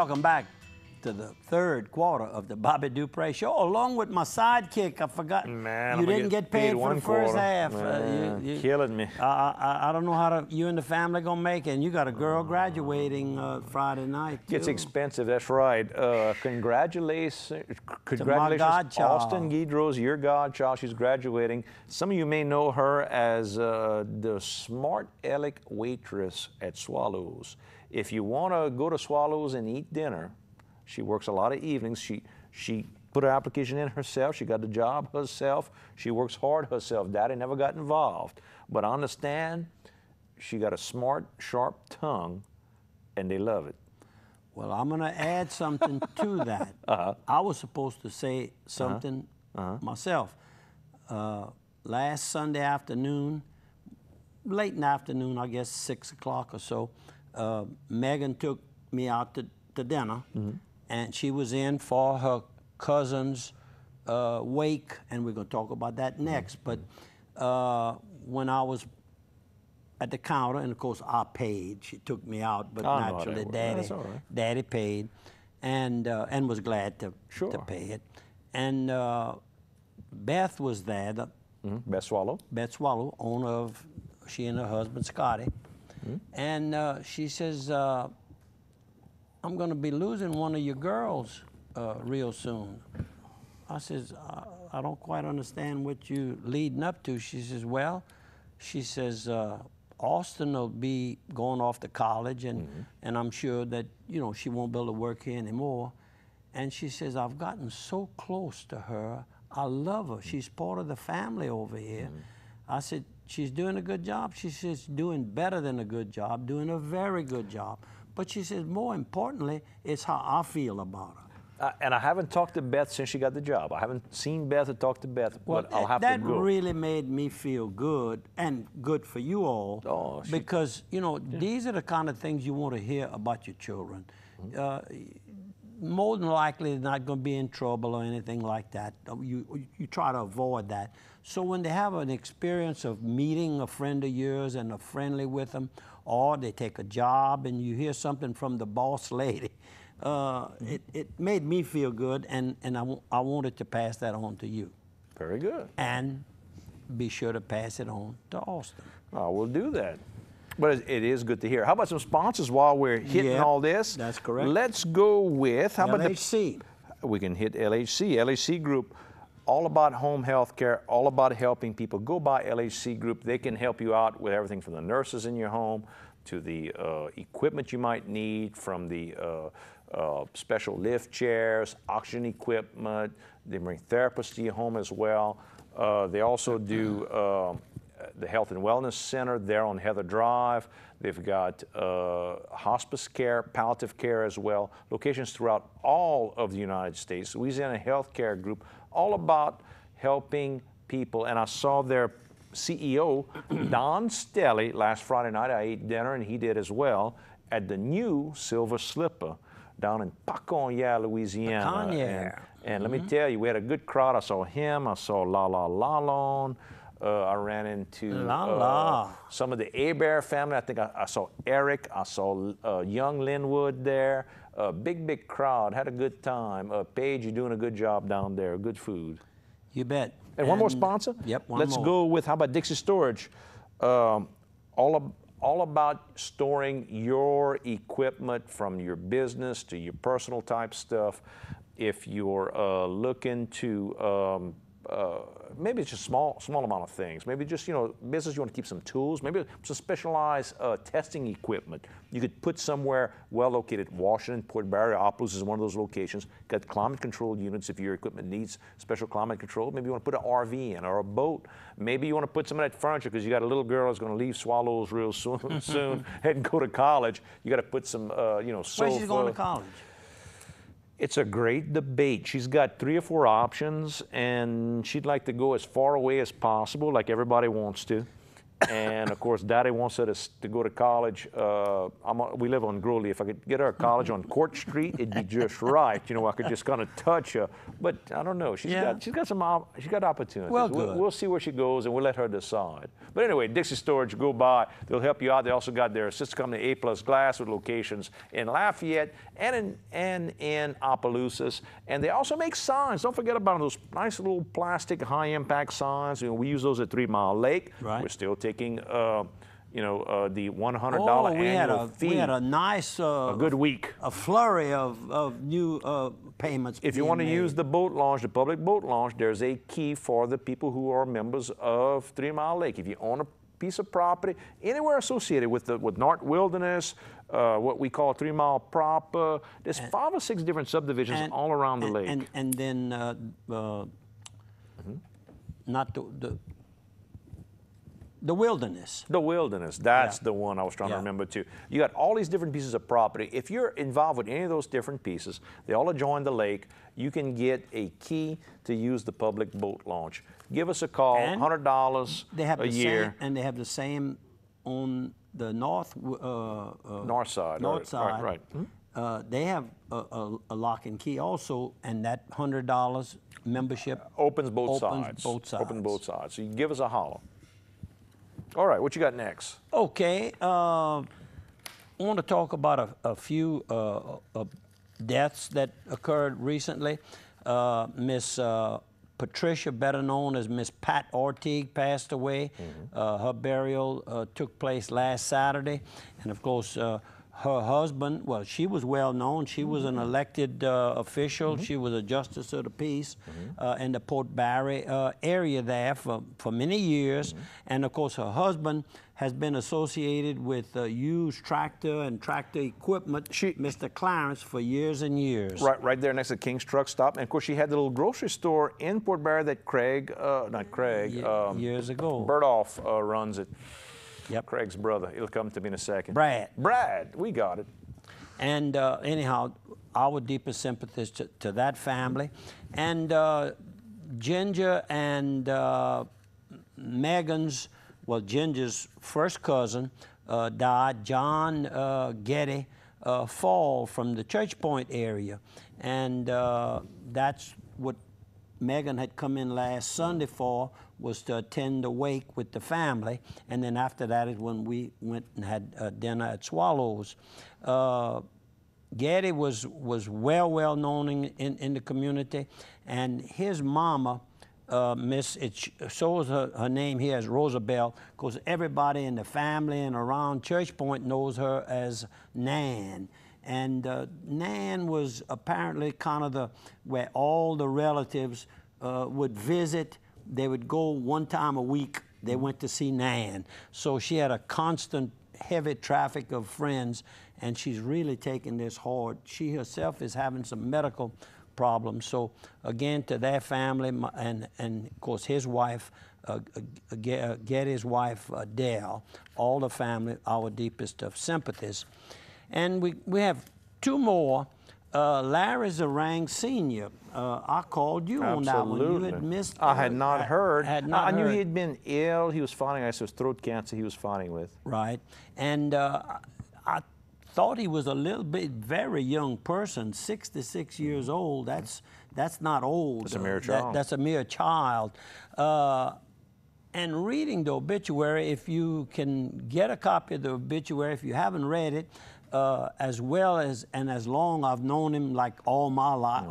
Welcome back to the third quarter of the Bobby003 Show, along with my sidekick. I forgot. Man, you didn't get paid for the first half. Man, killing me. I don't know how you and the family gonna make it. And you got a girl graduating Friday night, too. It's expensive, that's right. Congratulations, godchild. Austin Guidros, your godchild. She's graduating. Some of you may know her as the smart aleck waitress at Swallows. If you want to go to Swallows and eat dinner, she works a lot of evenings. She put her application in herself. She got the job herself. She works hard herself. Daddy never got involved. But understand, she got a smart, sharp tongue, and they love it. Well, I'm going to add something to that. I was supposed to say something myself. Last Sunday afternoon, late in the afternoon, I guess 6 o'clock or so, Megan took me out to dinner, and she was in for her cousin's wake, and we're going to talk about that next. But when I was at the counter, and of course I paid, she took me out, but naturally Daddy paid, and was glad to pay it. And Beth was there. Beth Swallow. Beth Swallow, owner of, she and her husband Scotty. And she says, I'm going to be losing one of your girls real soon. I says, I don't quite understand what you leading up to. She says, well, she says, Austin will be going off to college, and I'm sure that, you know, she won't be able to work here anymore. And she says, I've gotten so close to her. I love her. She's part of the family over here. I said, she's doing a good job. She says, doing better than a good job, doing a very good job. But she says, more importantly, it's how I feel about her. And I haven't talked to Beth since she got the job. I haven't seen Beth or talked to Beth, but I'll have to go. That really made me feel good, and good for you all, because, you know, these are the kind of things you want to hear about your children. More than likely, they're not going to be in trouble or anything like that. You try to avoid that. So when they have an experience of meeting a friend of yours and are friendly with them, or they take a job and you hear something from the boss lady, it made me feel good, and I wanted to pass that on to you. Very good. And be sure to pass it on to Austin. We'll do that. But it is good to hear. How about some sponsors while we're hitting all this? That's correct. Let's go with, how about LHC. We can hit LHC. LHC Group, all about home health care, all about helping people. Go by LHC Group. They can help you out with everything from the nurses in your home to the equipment you might need, from the special lift chairs, oxygen equipment. They bring therapists to your home as well. They also do the Health and Wellness Center there on Heather Drive. They've got hospice care, palliative care as well, locations throughout all of the United States. Louisiana Healthcare Group, all about helping people. And I saw their CEO, Don Stelly, last Friday night. I ate dinner, and he did as well, at the new Silver Slipper down in Paconya, Louisiana. And let me tell you, we had a good crowd. I saw him. I saw La La Lalon. I ran into some of the Abear family. I think I saw Eric. I saw young Linwood there. Big crowd. Had a good time. Paige, you're doing a good job down there. Good food. You bet. And one more sponsor? Yep, one Let's more. go with, how about Dixie Storage? All about storing your equipment, from your business to your personal type stuff. If you're looking to maybe it's just small amount of things. Maybe just, you know, business, you want to keep some tools. Maybe some specialized testing equipment. You could put somewhere well located. Washington, Port Barry-Opelousas is one of those locations. Got climate controlled units if your equipment needs special climate control. Maybe you want to put an RV in, or a boat. Maybe you want to put some of that furniture because you got a little girl who's going to leave Swallows real soon and go to college. You got to put some, you know, sofa. Where's she going to college? It's a great debate. She's got 3 or 4 options, and she'd like to go as far away as possible, like everybody wants to. And of course, Daddy wants her to go to college. We live on Growley. If I could get her a college on Court Street, it'd be just right. You know, I could just kind of touch her. But I don't know. She's got opportunities. Well, good. We'll see where she goes, and we'll let her decide. But anyway, Dixie Storage, go by. They'll help you out. They also got their sister company, A Plus Glass, with locations in Lafayette and in Opelousas. And they also make signs. Don't forget about those nice little plastic high-impact signs. You know, we use those at 3 Mile Lake. Right. We're still taking, the $100 annual fee. We had a nice, a good week. a flurry of new payments. If you want to use the boat launch, the public boat launch, there's a key for the people who are members of 3 Mile Lake. If you own a piece of property anywhere associated with North Wilderness, what we call 3 Mile proper, there's 5 or 6 different subdivisions all around the lake. And then not the wilderness. The wilderness, that's the one I was trying to remember too. You got all these different pieces of property. If you're involved with any of those different pieces, they all adjoin the lake, you can get a key to use the public boat launch. Give us a call, And $100 a year. And they have the same on the north side. North side. Right. They have a lock and key also, and that $100 membership Opens both sides. Opens both sides. So you give us a holler. All right, what you got next? Okay, I want to talk about a few deaths that occurred recently. Miss Patricia, better known as Miss Pat Ortigue, passed away. Her burial took place last Saturday, and of course, her husband, well, she was well known. She was an elected official. She was a justice of the peace in the Port Barre area there for many years. And of course, her husband has been associated with used tractor and tractor equipment, Mr. Clarence, for years and years. Right there next to King's Truck Stop. And of course, she had the little grocery store in Port Barre that years ago. Bertolf runs it. Yep. Craig's brother. It'll come to me in a second. Brad, we got it. And anyhow, our deepest sympathies to that family. And Ginger and Megan's, well, Ginger's first cousin died, John Getty Fall, from the Church Point area. And that's what Megan had come in last Sunday for, was to attend the wake with the family. And then after that is when we went and had dinner at Swallows. Getty was well known in the community, and his mama, it shows her name here as Rosabelle, because everybody in the family and around Church Point knows her as Nan. And Nan was apparently kind of where all the relatives would visit. They would go one time a week. They went to see Nan. So she had a constant, heavy traffic of friends, and she's really taking this hard. She herself is having some medical problems. So again, to their family, and of course his wife, Getty's wife, Dale, all the family, our deepest of sympathies. And we have 2 more. Larry Zarang Sr., I called you on that one. You had missed. I had not heard. I knew heard. he had been ill. He was fighting, I suppose, throat cancer he was fighting with. Right. And I thought he was a little bit very young person, 66 years old. That's not old. That's a mere child. That's a mere child. And reading the obituary, if you can get a copy of the obituary, if you haven't read it, as well as and as long I've known him, like all my life,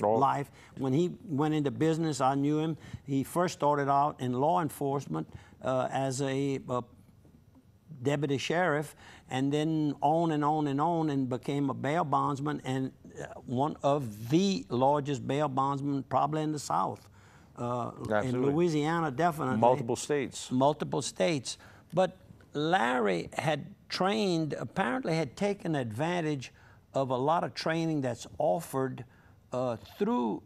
life. When he went into business, I knew him. He first started out in law enforcement as a deputy sheriff, and then on and on and on, and became a bail bondsman, and one of the largest bail bondsmen probably in the South. In Louisiana, definitely. Multiple states. Multiple states. But Larry had trained, apparently had taken advantage of a lot of training that's offered through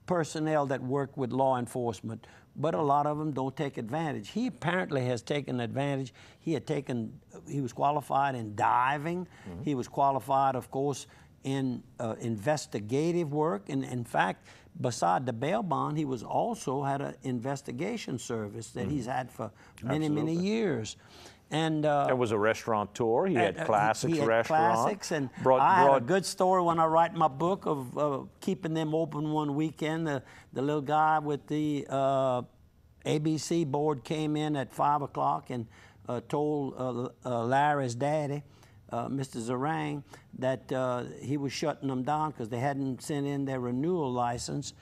personnel that work with law enforcement, but a lot of them don't take advantage. He apparently has taken advantage. He was qualified in diving. He was qualified, of course, in investigative work. And in fact, beside the bail bond, he was also had an investigation service that he's had for many, many years. And there was a restaurateur. He had Classics restaurant. Classics, and I had a good story when I write my book of keeping them open one weekend. The little guy with the ABC board came in at 5 o'clock and told Larry's daddy, Mr. Zarang, that he was shutting them down because they hadn't sent in their renewal license.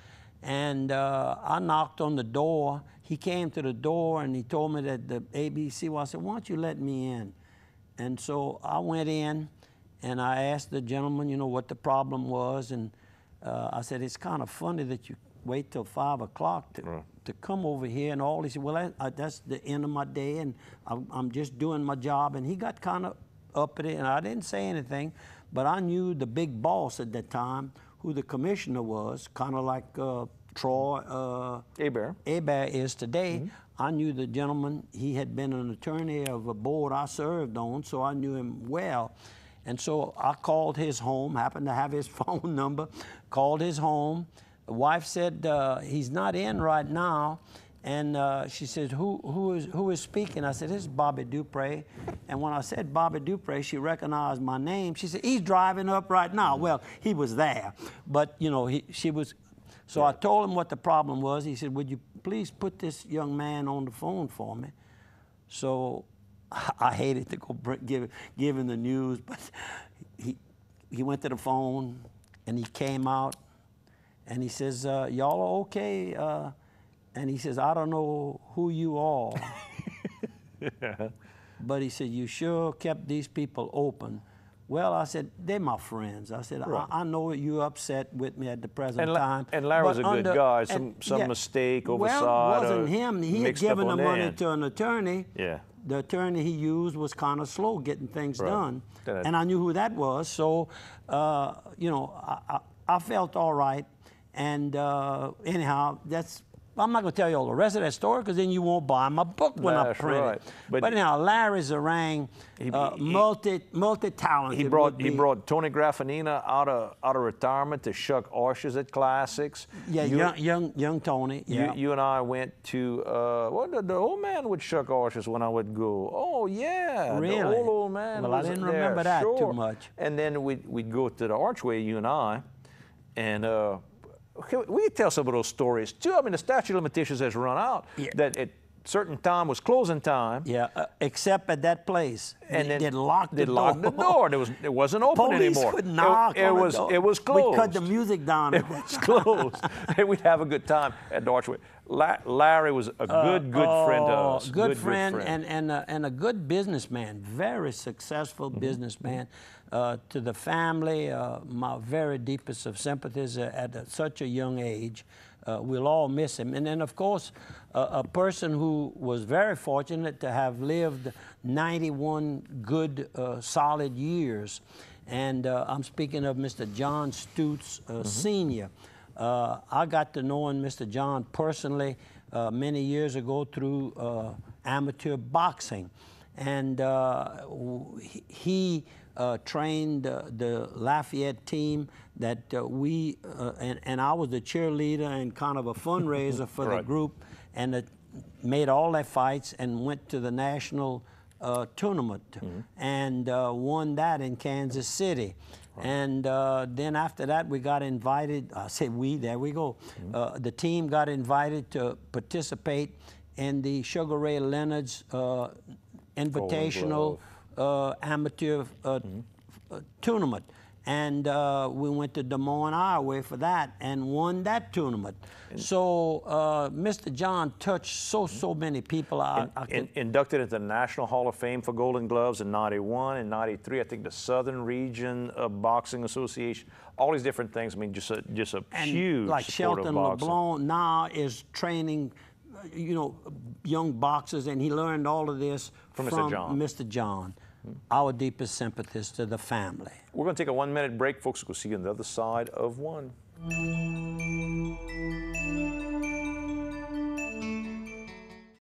And I knocked on the door. He came to the door and he told me that the ABC, well, I said, why don't you let me in? And so I went in and I asked the gentleman, you know, what the problem was. And I said, it's kind of funny that you wait till 5 o'clock to come over here and all. He said, well, that's the end of my day and I'm just doing my job. And he got kind of up at it, and I didn't say anything, but I knew the big boss at that time, who the commissioner was, kind of like Troy Hebert is today. I knew the gentleman. He had been an attorney of a board I served on, so I knew him well. And so I called his home, happened to have his phone number, called his home. The wife said, he's not in right now. And she said, who is speaking? I said, this is BOBBY003. And when I said BOBBY003, she recognized my name. She said, he's driving up right now. Well, he was there, but you know, she was. So I told him what the problem was. He said, would you please put this young man on the phone for me? So I hated to go give him the news, but he went to the phone and he came out and he says, y'all are okay? And he says, I don't know who you are, but he said, you sure kept these people open. Well, I said, they're my friends. I said, I know you're upset with me at the present time. And Larry was a good guy. Some mistake, oversight. Well, it wasn't him. He had given the money end. to an attorney. Yeah. The attorney he used was kind of slow getting things done. And I knew who that was. So, you know, I felt all right. And anyhow, I'm not going to tell you all the rest of that story because then you won't buy my book when I print it. But anyhow, Larry Zarang, multi-talented. He brought Tony Graffanina out of retirement to shuck oysters at Classics. Yeah, young Tony. Yeah. You and I went to, well, the old man would shuck oysters when I would go. Oh, yeah. Really? The old man Well, was I didn't there. remember that Sure. too much. And then we'd go to the Archway, you and I, and we tell some of those stories too. I mean, the statute of limitations has run out. Yeah. That at certain time was closing time. Yeah, except at that place. And they then locked the door. Locked the door. It wasn't open anymore. Police would knock on the door. It was closed. We'd cut the music down. It was closed. And we'd have a good time at the Archway. Larry was a good friend to us. Good friend. And a good businessman, very successful businessman. To the family, my very deepest of sympathies at such a young age. We'll all miss him. And then, of course, a person who was very fortunate to have lived 91 good, solid years. And I'm speaking of Mr. John Stutes, Sr. I got to knowing Mr. John personally many years ago through amateur boxing. And he trained the Lafayette team that and I was the cheerleader and kind of a fundraiser for the group, and made all their fights and went to the national tournament and won that in Kansas City. And then after that, we got invited. I said we, there we go. The team got invited to participate in the Sugar Ray Leonard's Invitational amateur tournament. And we went to Des Moines, Iowa for that and won that tournament. So Mr. John touched so many people. Inducted into the National Hall of Fame for Golden Gloves in '91 and '93. I think the Southern Region Boxing Association, all these different things. I mean, just a huge like support of Shelton boxing. LeBlanc now is training, you know, young boxers, and he learned all of this from Mr. John. Our deepest sympathies to the family. We're going to take a 1-minute break, folks. We'll see you on the other side of one.